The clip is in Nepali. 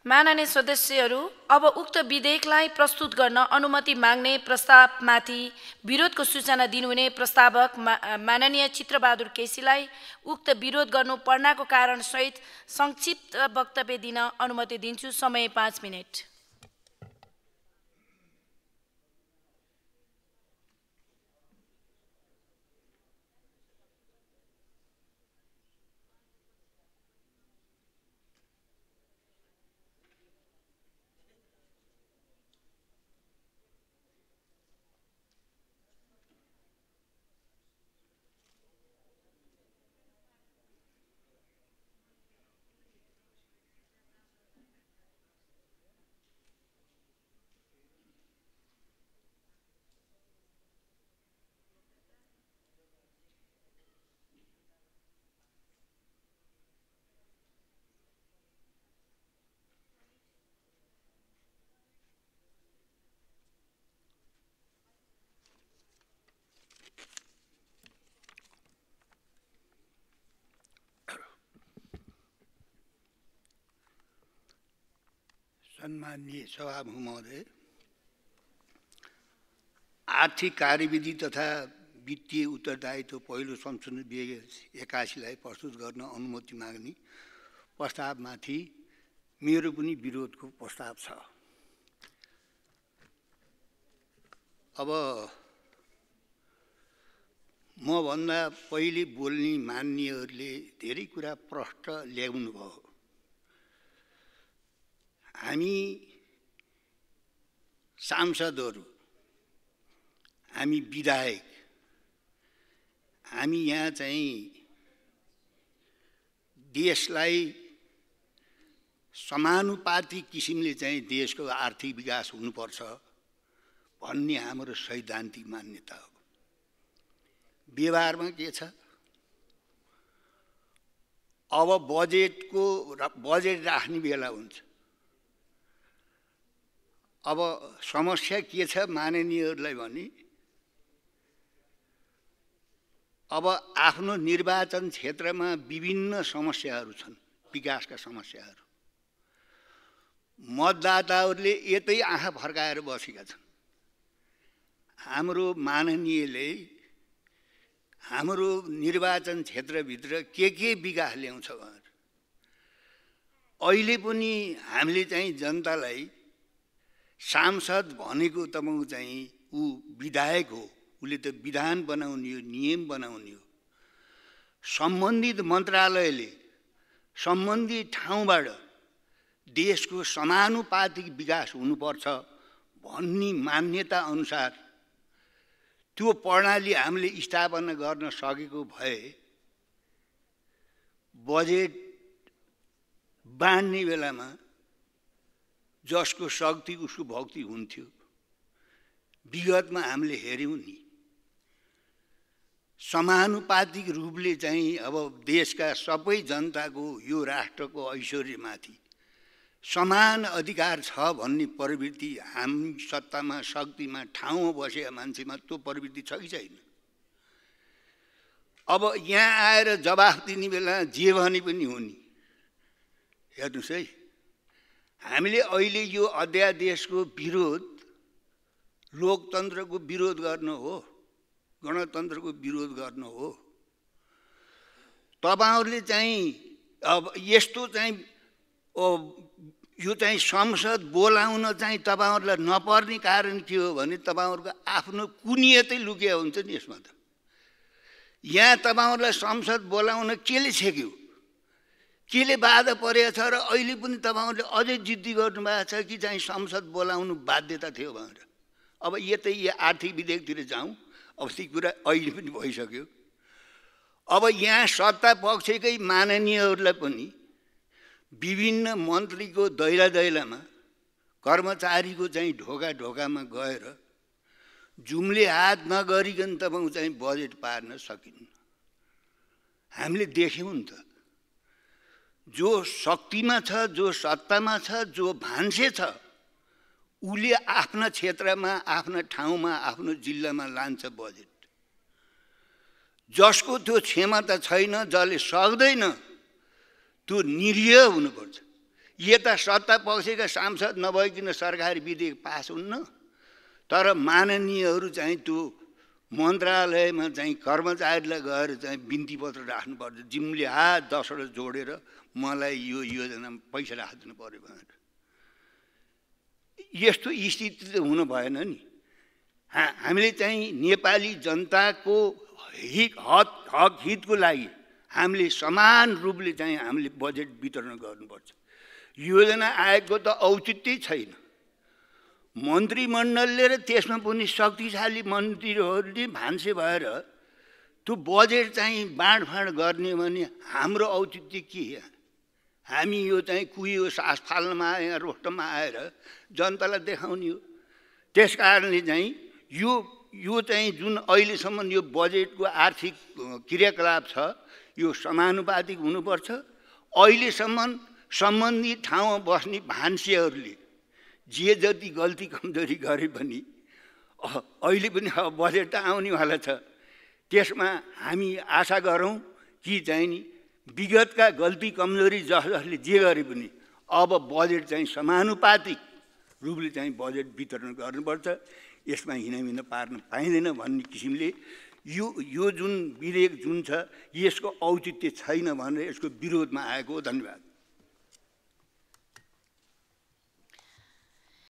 माननीय सदस्यहरू, अब उक्त विधेयकलाई प्रस्तुत गर्न अनुमति माग्ने प्रस्तावमाथि विरोधको सूचना दिनुहुने प्रस्तावक माननीय चित्रबहादुर केसीलाई उक्त विरोध गर्नु पर्नाको कारणसहित संक्षिप्त वक्तव्य दिन अनुमति दिन्छु। समय 5 मिनेट। सम्माननीय सभामुख महोदय, आर्थिक कार्यविधि तथा वित्तीय उत्तरदायित्व पहिलो संशोधन 2081लाई प्रस्तुत गर्न अनुमति माग्ने प्रस्तावमाथि मेरो पनि विरोधको प्रस्ताव छ। अब म भन्दा पहिले बोल्ने मान्यहरूले धेरै कुरा प्रष्ट ल्याउनु भयो। हामी सांसदहरू, हामी विधायक, हामी यहाँ चाहिँ देशलाई समानुपातिक किसिमले चाहिँ देशको आर्थिक विकास हुनुपर्छ भन्ने हाम्रो सैद्धान्तिक मान्यता हो। व्यवहारमा के छ? अब बजेट राख्ने बेला हुन्छ। अब समस्या के छ माननीयहरूलाई भने, अब आफ्नो निर्वाचन क्षेत्रमा विभिन्न समस्याहरू छन्, विकासका समस्याहरू। मतदाताहरूले यतै आँखा फर्काएर बसेका छन्। हाम्रो माननीयले हाम्रो निर्वाचन क्षेत्रभित्र के विकास ल्याउँछ भनेर अहिले पनि हामीले चाहिँ जनतालाई सांसद भनेको तपाईको चाहिँ ऊ विधायक हो, उसले त विधान बनाउने हो, नियम बनाउने हो। सम्बन्धित मन्त्रालयले सम्बन्धित ठाउँबाट देशको समानुपातिक विकास हुनुपर्छ भन्ने मान्यता अनुसार त्यो प्रणाली हामीले स्थापना गर्न सकेको भए बजेट बाँड्ने बेलामा जसको शक्ति उसको भक्ति हुन्थ्यो। विगतमा हामीले हेर्यौं नि, समानुपातिक रूपले चाहिँ अब देशका सबै जनताको यो राष्ट्रको ऐश्वर्यमाथि समान अधिकार छ भन्ने प्रवृत्ति हामी सत्तामा शक्तिमा ठाउँमा बसेका मान्छेमा त्यो प्रवृत्ति छ कि छैन? अब यहाँ आएर जवाफ दिने बेला जे भने पनि हो नि। हेर्नुस् है, हामीले अहिले यो अध्यादेशको विरोध लोकतन्त्रको विरोध गर्न हो, गणतन्त्रको विरोध गर्न हो। तपाईहरुले चाहिँ अब यस्तो चाहिँ यो चाहिँ संसद बोलाउन चाहिँ तपाईहरुलाई नपर्ने कारण के हो भने तपाईहरुको आफ्नो कुनियतै लुकिया हुन्छ नि यसमा त। यहाँ तपाईहरुलाई संसद बोलाउन केले छेक्यो, केले बाधा परेको छ र अहिले पनि तपाईहरुले अझै जिद्दी गर्नु भएको छ कि चाहिँ संसद बोलाउनु बाध्यता थियो भनेर। अब यतै आर्थिक विधेयकतिर जाउँ, अब ती कुरा अहिले पनि भइसक्यो। अब यहाँ सत्ता पक्षकै माननीयहरूलाई पनि विभिन्न मन्त्रीको दैला दैलामा कर्मचारीको चाहिँ ढोका ढोकामा गएर जुम्ले हात नगरिकन तपाईँ चाहिँ बजेट पार्न सकिन्न। हामीले देख्यौं नि त, जो शक्तिमा छ, जो सत्तामा छ, जो भान्से छ, उले आफ्ना क्षेत्रमा, आफ्ना ठाउँमा, आफ्नो जिल्लामा लान्छ बजेट। जसको त्यो क्षमता छैन, जसले सक्दैन, त्यो निरीह हुनुपर्छ। यता सत्ता पक्षका सांसद नभइकन सरकारी विधेयक पास हुन्न, तर माननीयहरू चाहिँ त्यो मन्त्रालयमा चाहिँ कर्मचारीलाई गएर चाहिँ बिन्ती पत्र राख्नुपर्छ, जिम्ले 10वटा जोडेर मलाई यो योजनामा पैसा राखिदिनु पर्यो भनेर। यस्तो स्थिति त हुनु भएन नि। हामीले चाहिँ नेपाली जनताको हक हितको लागि हामीले समान रूपले चाहिँ हामीले बजेट वितरण गर्नुपर्छ। योजना आयोगको त औचित्य छैन। मन्त्रीमण्डलले र त्यसमा पनि शक्तिशाली मन्त्रीहरूले भान्से भएर त्यो बजेट चाहिँ बाँडफाँड गर्ने भने हाम्रो औचित्य के? हामी यो चाहिँ कुहियो सास फाल्नमा आएर रोस्टमा आएर जनतालाई देखाउने हो। त्यस कारणले चाहिँ यो चाहिँ जुन अहिलेसम्म यो बजेटको आर्थिक क्रियाकलाप छ यो समानुपातिक हुनुपर्छ। अहिलेसम्म सम्बन्धित ठाउँमा बस्ने भान्सेहरूले जे जति गल्ती कमजोरी गरे पनि अहिले पनि अब बजेट त आउनेवाला छ, त्यसमा हामी आशा गरौँ कि चाहिँ नि विगतका गल्ती कमजोरी जसले जे गरे पनि अब बजेट चाहिँ समानुपातिक रूपले चाहिँ बजेट वितरण गर्नुपर्छ। यसमा हिनामिना पार्न पाइँदैन भन्ने किसिमले यो जुन विधेयक जुन छ यसको औचित्य छैन भनेर यसको विरोधमा आएको। धन्यवाद।